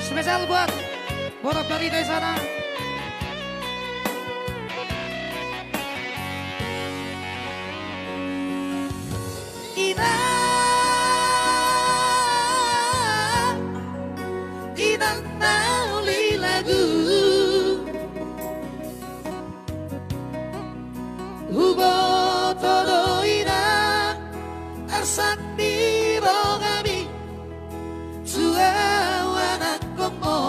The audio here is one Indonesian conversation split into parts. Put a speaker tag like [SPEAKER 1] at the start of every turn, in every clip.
[SPEAKER 1] Spesial buat Borok dari sana. Ina Inang nauli lagu Hubo todo ina Arsak niro kami Suawana komo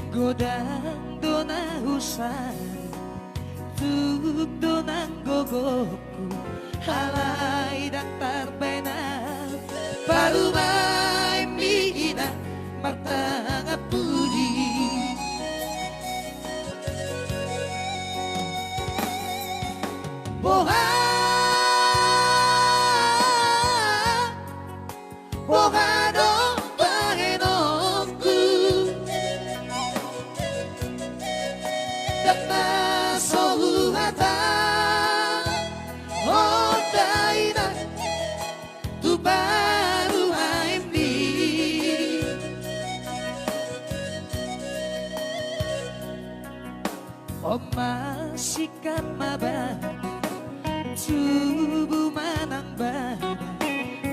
[SPEAKER 1] Godang dona husan Tuk donang gogoku Halai daktar bena Parumai mina Martanga pudi Boha Boha dong pahenongku Dakna sohu hata Odaina Tu baru haimdi Oma sikap mabah Tubuh manang bana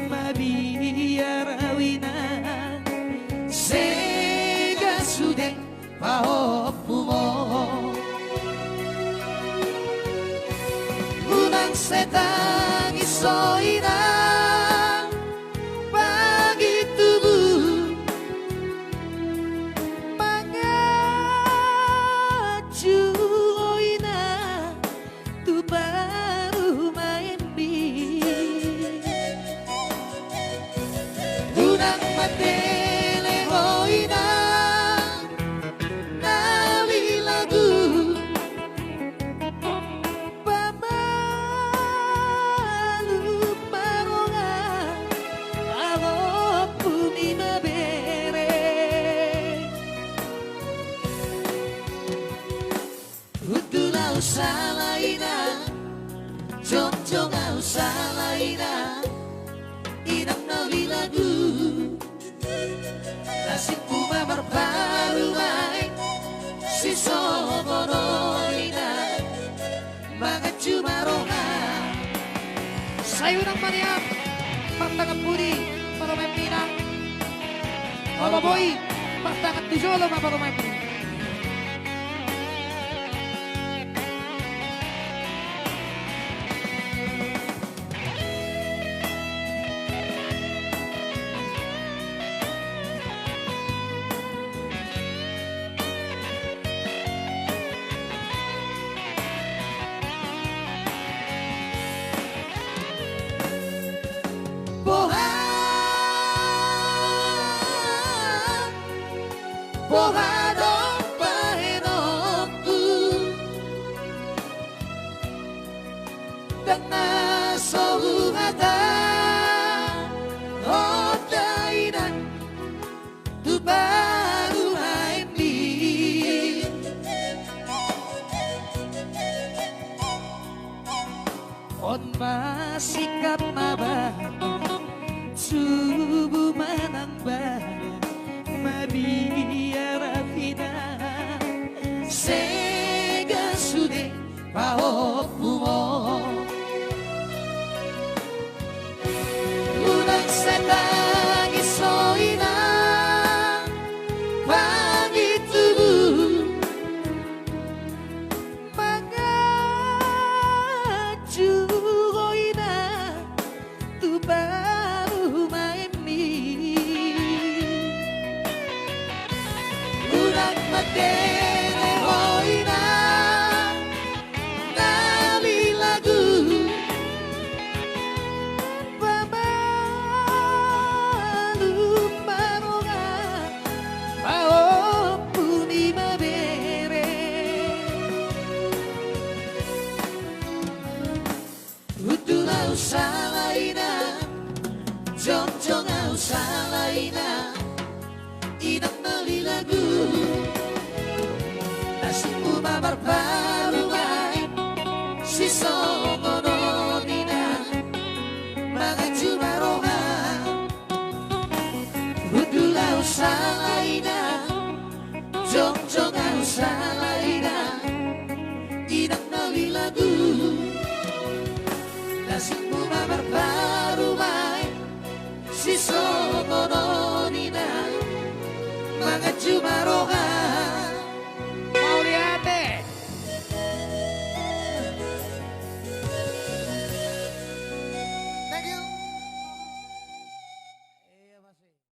[SPEAKER 1] Mabiarawina Sega sude paopumo Unang setang isoina Pagi tubuh Mangaju oina Tu baru maembi Unang matele oina Nawi lagu Salaina, jong-jong au salaina, inang nawi lagu, nasibku mabarbarumay, si somonoina, mga jumaronga. Sayo ng maniyak, magtangat pudi, marumay pinang, mababoy, magtangat tijolo, mabarumay pudi. Bohadong pahenokku Dengan sohu hata Odainan Tu baru haimbi On masikap mabah Subuh manang bahan Mabiarafina Sega sude paopumo Unang setang isoina Pagi tubuh Mangaju oina Tu baru maemi Matele hoina Nawi lagu Pamalu maronga Maupun imabere Utulau salaina Jong-jong au salaina Inang nawi lagu Nasibku mabarbarumay Si somononina Mga 정정